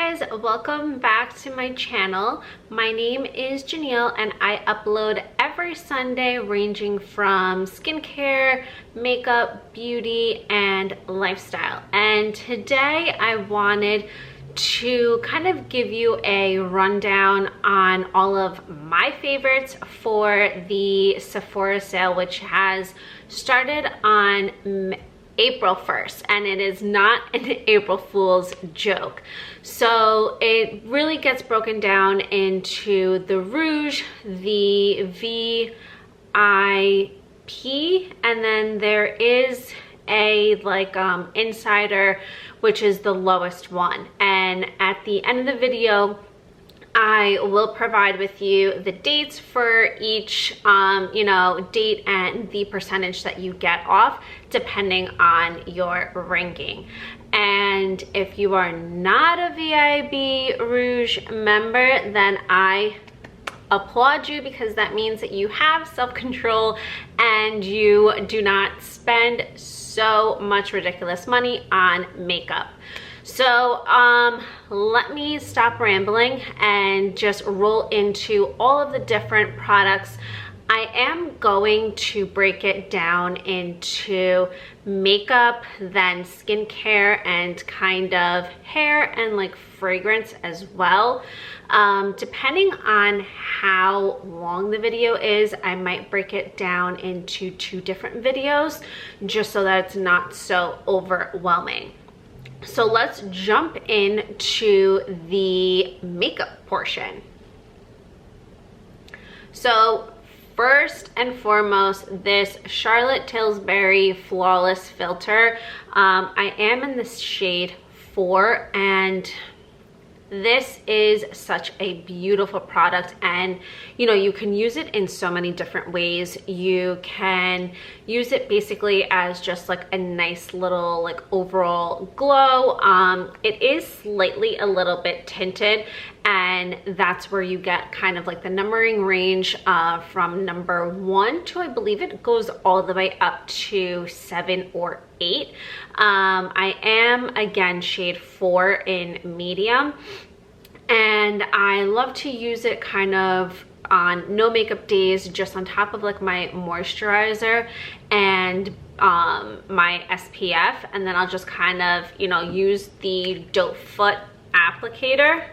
guys, welcome back to my channel. My name is Janelle and I upload every Sunday ranging from skincare, makeup, beauty, and lifestyle. And today I wanted to kind of give you a rundown on all of my favorites for the Sephora sale, which has started on April 1st, and it is not an April Fool's joke. So it really gets broken down into the ROUGE, the VIP, and then there is a insider, which is the lowest one. And at the end of the video, I will provide with you the dates for each date and the percentage that you get off depending on your ranking. And if you are not a VIP ROUGE member, then I applaud you, because that means that you have self-control and you do not spend so much ridiculous money on makeup. So let me stop rambling and just roll into all of the different products. I am going to break it down into makeup, then skincare, and kind of hair and like fragrance as well. Depending on how long the video is, I might break it down into 2 different videos just so that it's not so overwhelming. So let's jump into the makeup portion. So first and foremost, this Charlotte Tilbury Flawless Filter. I am in the shade 4, and this is such a beautiful product, and you can use it in so many different ways. You can use it basically as just like a nice little like overall glow. It is slightly a little bit tinted, and that's where you get kind of like the numbering range from number 1 to, I believe it goes all the way up to 7 or 8. I am again shade 4 in medium, and I love to use it kind of on no makeup days, just on top of like my moisturizer and my SPF, and then I'll just kind of use the doe foot applicator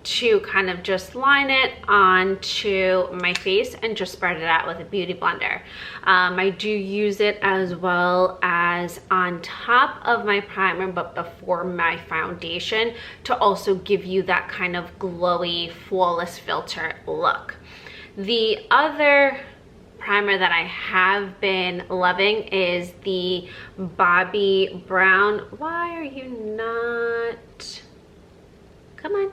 to kind of just line it onto my face and just spread it out with a beauty blender. I do use it as well as on top of my primer, but before my foundation, to also give you that kind of glowy, flawless filter look. The other primer that I have been loving is the Bobbi Brown. Why are you not? Come on.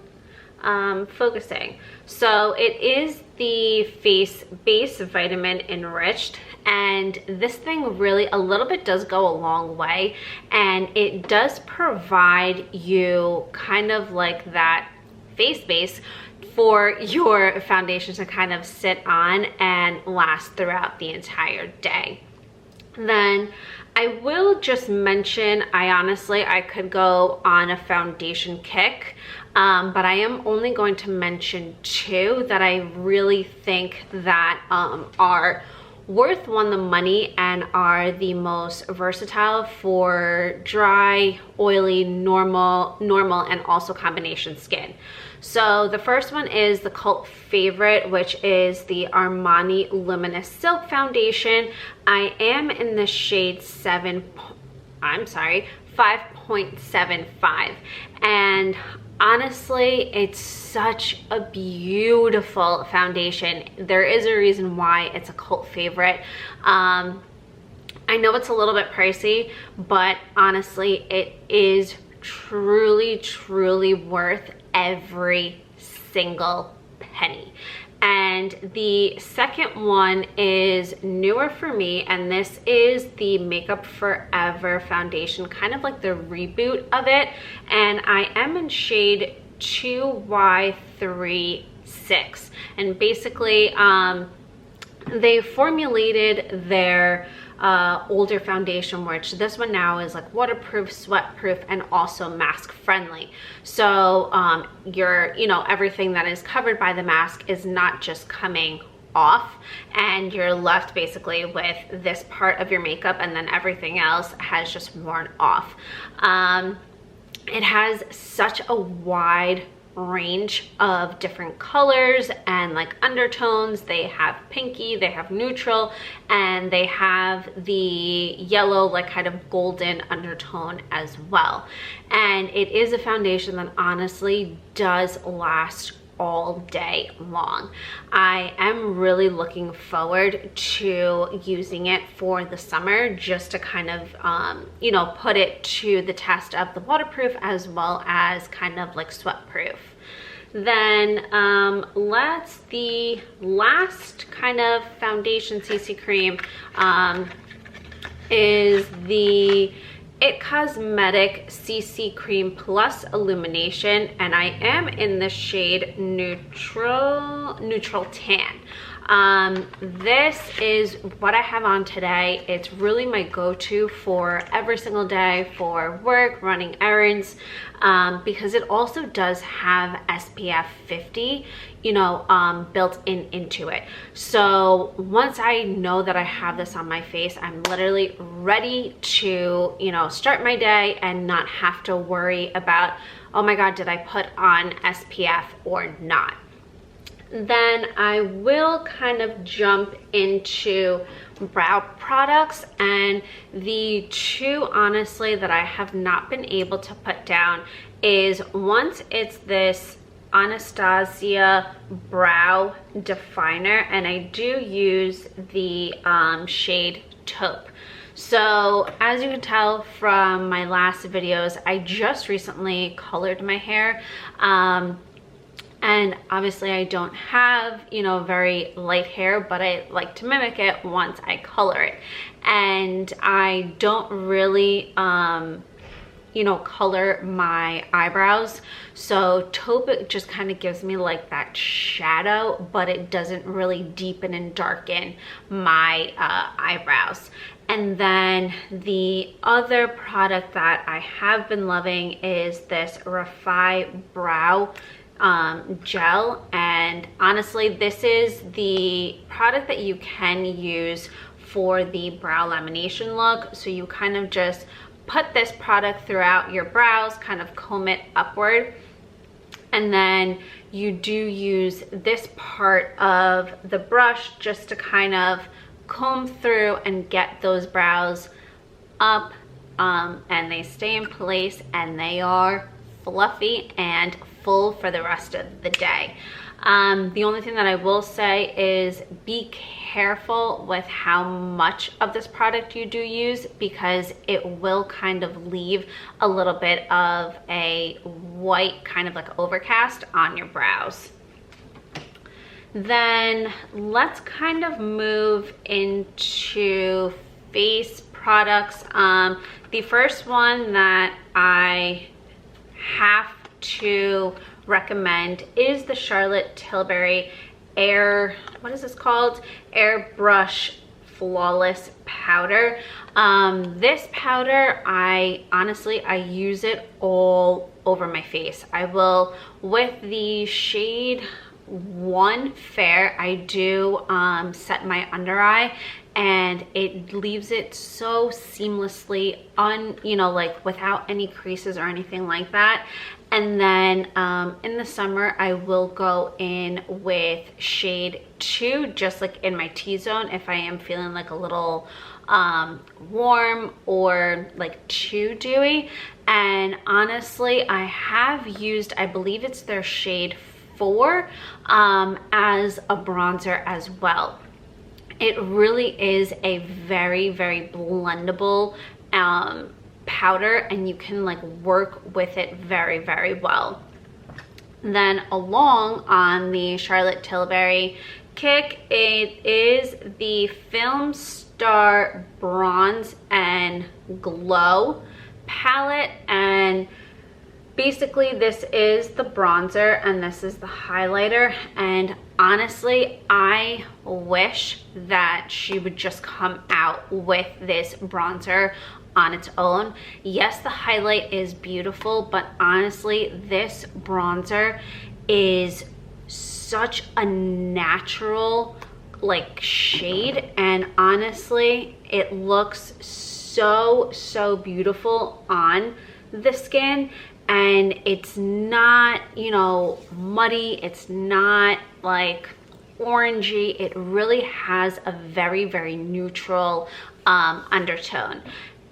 Focusing. So it is the Face Base Vitamin Enriched, and this thing really a little bit does go a long way, and it does provide you kind of like that face base for your foundation to kind of sit on and last throughout the entire day. Then I will just mention, I could go on a foundation kick, but I am only going to mention 2 that I really think that are worth the money and are the most versatile for dry, oily, normal, and also combination skin. So the first one is the cult favorite, which is the Armani Luminous Silk Foundation. I am in the shade 5.75, and honestly, it's such a beautiful foundation. There is a reason why it's a cult favorite. I know it's a little bit pricey, but honestly, it is truly worth every single penny. And the second one is newer for me, and this is the Makeup Forever foundation, kind of like the reboot of it, and I am in shade 2Y36. And basically they formulated their older foundation, which this one now is like waterproof, sweat proof, and also mask friendly. So everything that is covered by the mask is not just coming off, and you're left basically with this part of your makeup, and then everything else has just worn off. It has such a wide range of different colors and like undertones. They have pinky, they have neutral, and they have the yellow, like kind of golden undertone as well. And it is a foundation that honestly does last all day long. I am really looking forward to using it for the summer, just to kind of put it to the test of the waterproof as well as kind of like sweat proof. Then the last kind of foundation CC cream is the It Cosmetic CC Cream Plus Illumination, and I am in the shade Neutral Tan. This is what I have on today. It's really my go-to for every single day for work, running errands, because it also does have SPF 50, built into it. So once I know that I have this on my face, I'm literally ready to, start my day and not have to worry about, oh my God, did I put on SPF or not? Then I will kind of jump into brow products, and the two honestly that I have not been able to put down is, once it's this Anastasia brow definer, and I do use the shade Taupe. So as you can tell from my last videos, I just recently colored my hair. And obviously I don't have, very light hair, but I like to mimic it once I color it. And I don't really, color my eyebrows. So Taupe just kind of gives me like that shadow, but it doesn't really deepen and darken my eyebrows. And then the other product that I have been loving is this Refi Brow gel, and honestly this is the product that you can use for the brow lamination look. So you kind of just put this product throughout your brows, kind of comb it upward, and then you do use this part of the brush just to kind of comb through and get those brows up, and they stay in place and they are fluffy and full for the rest of the day. The only thing that I will say is be careful with how much of this product you do use, because it will kind of leave a little bit of a white kind of like overcast on your brows. Then let's kind of move into face products. The first one that I have to recommend is the Charlotte Tilbury Airbrush Flawless Powder. This powder, I use it all over my face. I will, with the shade 1 Fair, I do set my under eye, and it leaves it so seamlessly without any creases or anything like that. And then in the summer, I will go in with shade 2, just like in my T-zone, if I am feeling like a little warm or like too dewy. And honestly, I have used, I believe it's their shade 4 as a bronzer as well. It really is a very, very blendable powder, and you can like work with it very, very well. Then along on the Charlotte Tilbury kick, it is the Film Star Bronze and Glow palette, and basically this is the bronzer and this is the highlighter, and honestly, I wish that she would just come out with this bronzer on its own. Yes, the highlight is beautiful, but honestly, this bronzer is such a natural like shade, and honestly, it looks so beautiful on the skin. And it's not, you know, muddy, it's not like orangey. It really has a very neutral undertone.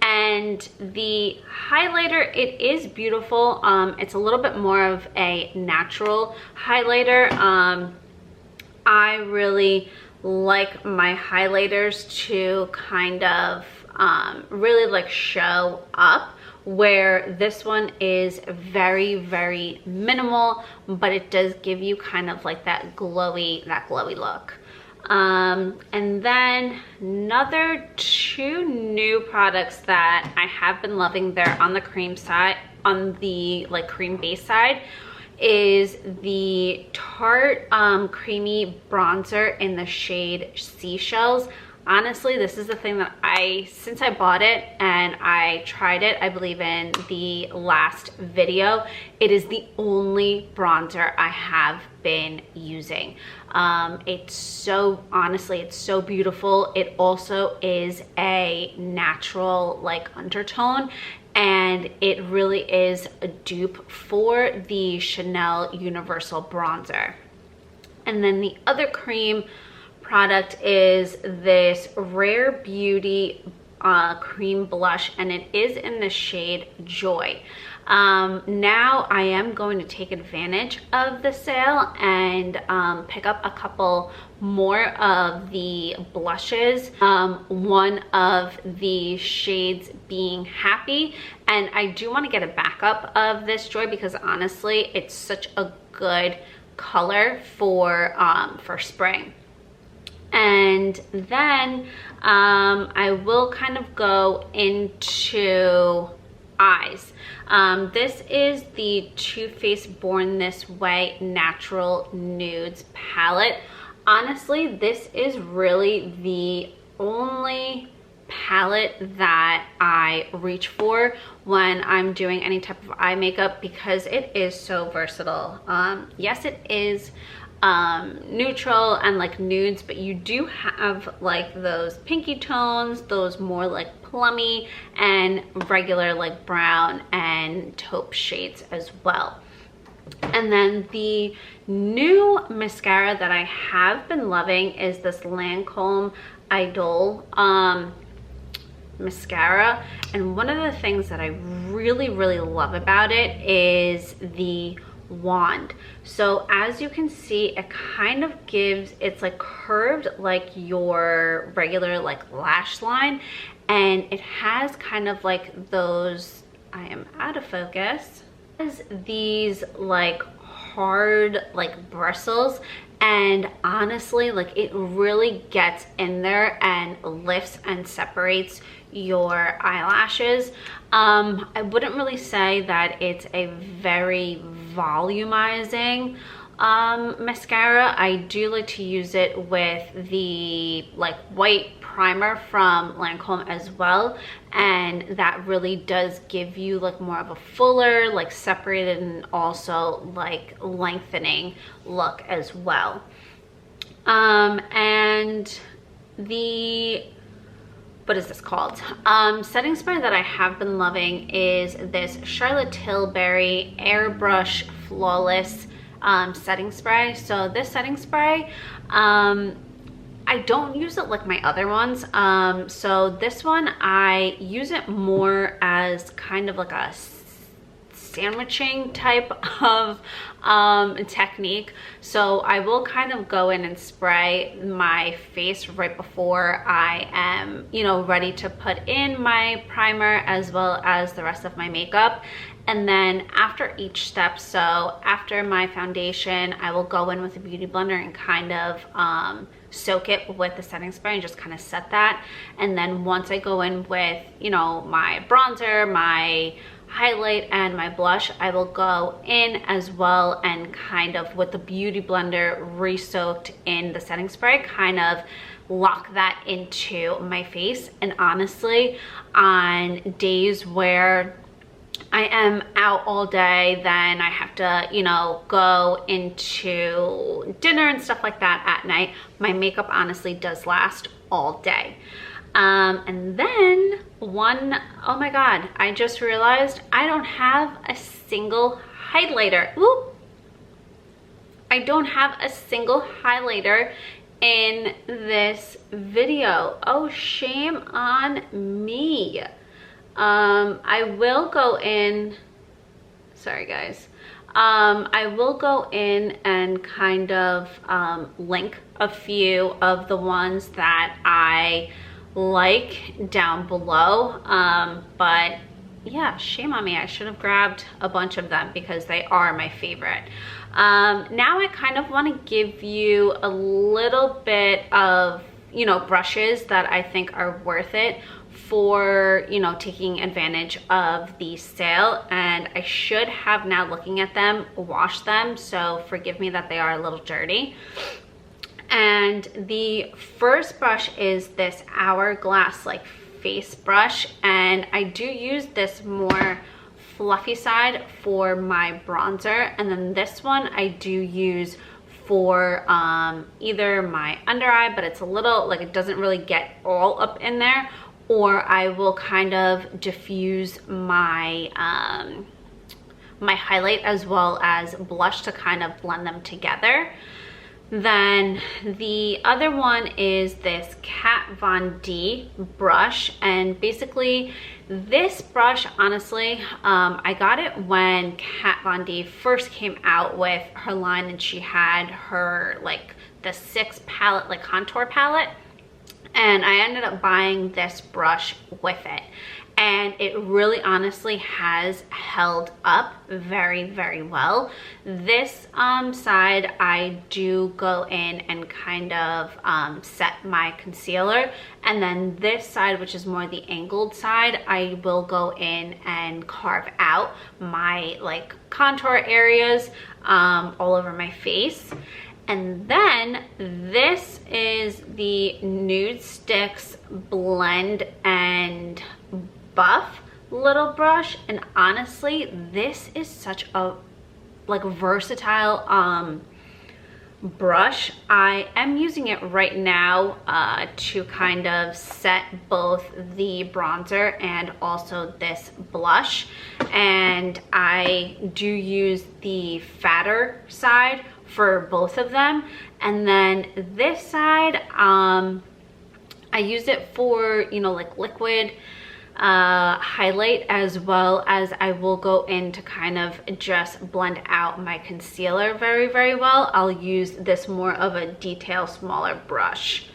And the highlighter, it is beautiful. It's a little bit more of a natural highlighter. I really like my highlighters to kind of really like show up, where this one is very minimal, but it does give you kind of like that glowy look. And then another two new products that I have been loving, they're on the cream side, on the like cream base side, is the Tarte creamy bronzer in the shade Seashells. Honestly, this is the thing that since I bought it and I tried it, I believe in the last video, it is the only bronzer I have been using. It's so, honestly, it's so beautiful. It also is a natural like undertone, and it really is a dupe for the Chanel Universal Bronzer. And then the other cream product is this Rare Beauty cream blush, and it is in the shade Joy. Now I am going to take advantage of the sale and pick up a couple more of the blushes, one of the shades being Happy, and I do want to get a backup of this Joy because honestly it's such a good color for spring. And then I will kind of go into eyes. This is the Too Faced Born This Way Natural Nudes palette. Honestly, this is really the only palette that I reach for when I'm doing any type of eye makeup because it is so versatile. Yes, it is neutral and like nudes, but you do have like those pinky tones, those more like plummy and regular like brown and taupe shades as well. And then the new mascara that I have been loving is this Lancome Idol mascara, and one of the things that I really love about it is the wand. So as you can see, it kind of gives, it's like curved like your regular like lash line, and it has kind of like those, I am out of focus, has these like hard like bristles, and honestly like it really gets in there and lifts and separates your eyelashes. I wouldn't really say that it's a very volumizing mascara. I do like to use it with the like white primer from Lancome as well, and that really does give you like more of a fuller, like separated and also like lengthening look as well. And the, what is this called? Setting spray that I have been loving is this Charlotte Tilbury Airbrush Flawless setting spray. So this setting spray, I don't use it like my other ones. So this one, I use it more as kind of like a sandwiching type of technique. So I will kind of go in and spray my face right before I am, you know, ready to put in my primer as well as the rest of my makeup. And then after each step, so after my foundation, I will go in with a beauty blender and kind of soak it with the setting spray and just kind of set that. And then once I go in with, you know, my bronzer, my highlight and my blush, I will go in as well and kind of with the Beauty Blender re-soaked in the setting spray, kind of lock that into my face. And honestly, on days where I am out all day, then I have to, you know, go into dinner and stuff like that at night, my makeup honestly does last all day. And then oh my God, I just realized I don't have a single highlighter. Whoop. I don't have a single highlighter in this video. Oh, shame on me. I will go in, sorry guys. I will go in and kind of link a few of the ones that I like down below, but yeah, shame on me. I should have grabbed a bunch of them because they are my favorite. Now I kind of want to give you a little bit of, you know, brushes that I think are worth it for, you know, taking advantage of the sale. And I should have, now looking at them, washed them, so forgive me that they are a little dirty. And the first brush is this Hourglass like face brush, and I do use this more fluffy side for my bronzer, and then this one I do use for either my under eye, but it's a little, like, it doesn't really get all up in there, or I will kind of diffuse my my highlight as well as blush to kind of blend them together. Then the other one is this Kat Von D brush, and basically this brush, honestly, I got it when Kat Von D first came out with her line, and she had her like the 6 palette, like contour palette, and I ended up buying this brush with it. And it really honestly has held up very, very well. This side, I do go in and kind of set my concealer. And then this side, which is more the angled side, I will go in and carve out my like contour areas all over my face. And then this is the Nude Sticks Blend and Buff little brush, and honestly this is such a like versatile brush. I am using it right now to kind of set both the bronzer and also this blush, and I do use the fatter side for both of them. And then this side, I use it for, you know, like liquid highlight, as well as I will go in to kind of just blend out my concealer very, very well. I'll use this more of a detail, smaller brush.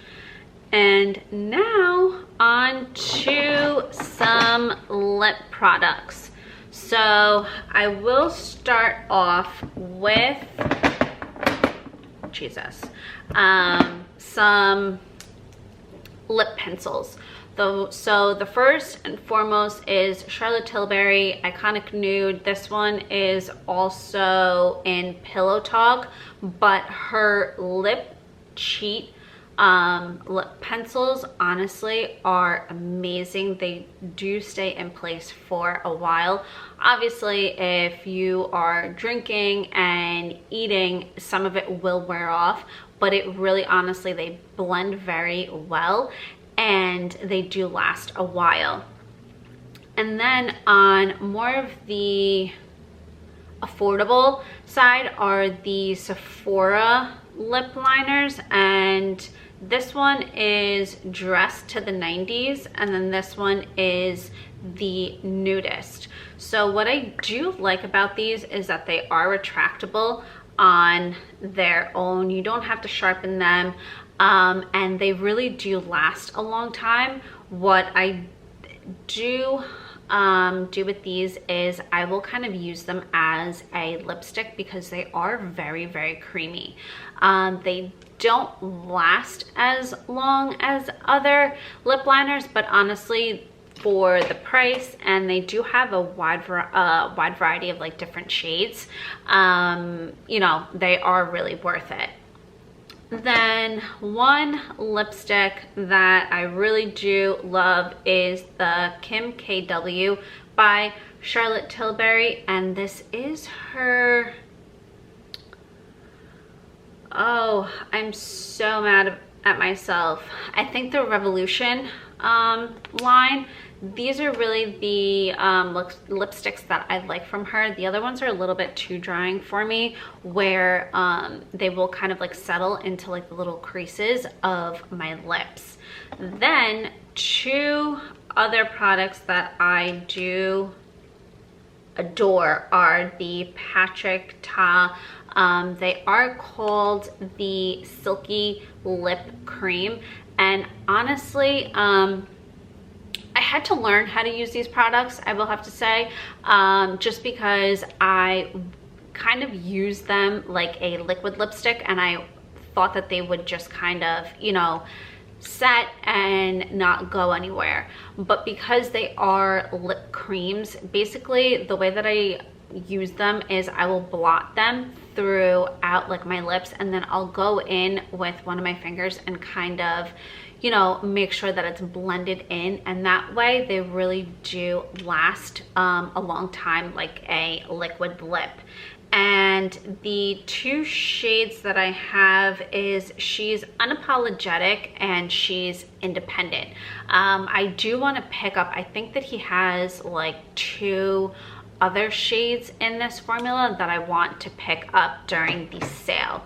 And now on to some lip products. So I will start off with, Jesus, some lip pencils. So the first and foremost is Charlotte Tilbury Iconic Nude. This one is also in Pillow Talk, but her lip cheat lip pencils honestly are amazing. They do stay in place for a while. Obviously, if you are drinking and eating, some of it will wear off, but it really honestly, they blend very well and they do last a while. And then on more of the affordable side are the Sephora lip liners, and this one is Dressed to the 90s, and then this one is the Nudist. So what I do like about these is that they are retractable on their own. You don't have to sharpen them, and they really do last a long time. What I do with these is I will kind of use them as a lipstick because they are very, very creamy. They don't last as long as other lip liners, but honestly, for the price, and they do have a wide variety of like different shades. You know, they are really worth it. Then one lipstick that I really do love is the Kim KW by Charlotte Tilbury, and this is her, oh, I'm so mad at myself. I think the Revolution line. These are really the lipsticks that I like from her. The other ones are a little bit too drying for me, where they will kind of like settle into like the little creases of my lips. Then two other products that I do adore are the Patrick Ta. They are called the Silky Lip Cream, and honestly, I had to learn how to use these products, I will have to say, just because I kind of use them like a liquid lipstick, and I thought that they would just kind of, you know, set and not go anywhere. But because they are lip creams, basically the way that I use them is I will blot them throughout like my lips, and then I'll go in with one of my fingers and kind of, you know, make sure that it's blended in, and that way they really do last a long time like a liquid lip. And the two shades that I have is She's Unapologetic and She's Independent. I do want to pick up, I think that he has like two other shades in this formula that I want to pick up during the sale.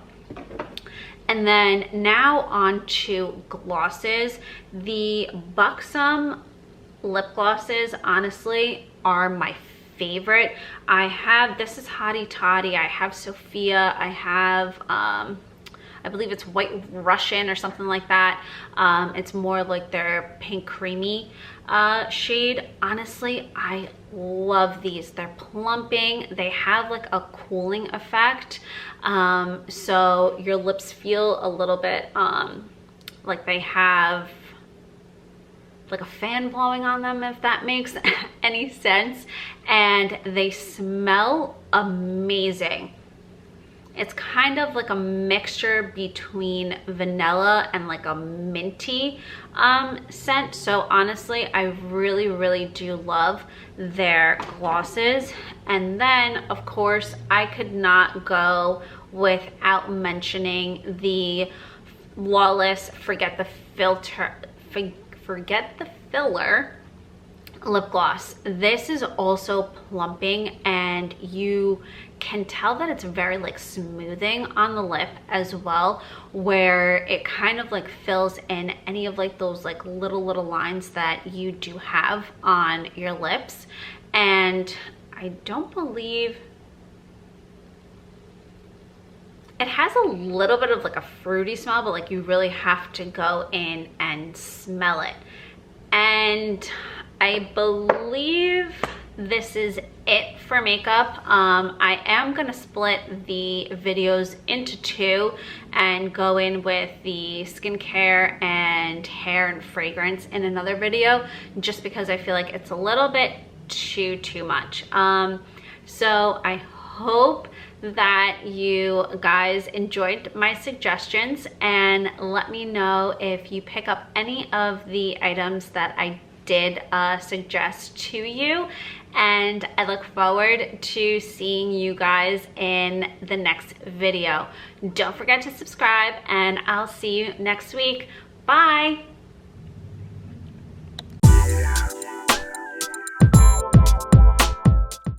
And then now on to glosses. The Buxom lip glosses honestly are my favorite. I have, this is Hottie Toddy, I have Sophia, I have I believe it's White Russian or something like that. It's more like their pink creamy shade. Honestly, I love these. They're plumping. They have like a cooling effect. So your lips feel a little bit like they have like a fan blowing on them, if that makes any sense. And they smell amazing. It's kind of like a mixture between vanilla and like a minty scent. So honestly, I really do love their glosses. And then of course, I could not go without mentioning the Flawless Forget the Filler lip gloss. This is also plumping, and you can tell that it's very like smoothing on the lip as well, where it kind of like fills in any of like those like little lines that you do have on your lips. And I don't believe it has a little bit of like a fruity smell, but like you really have to go in and smell it. And I believe this is it for makeup. I am gonna split the videos into two and go in with the skincare and hair and fragrance in another video, just because I feel like it's a little bit too much. So I hope that you guys enjoyed my suggestions, and let me know if you pick up any of the items that I did suggest to you. And I look forward to seeing you guys in the next video. Don't forget to subscribe, and I'll see you next week. Bye.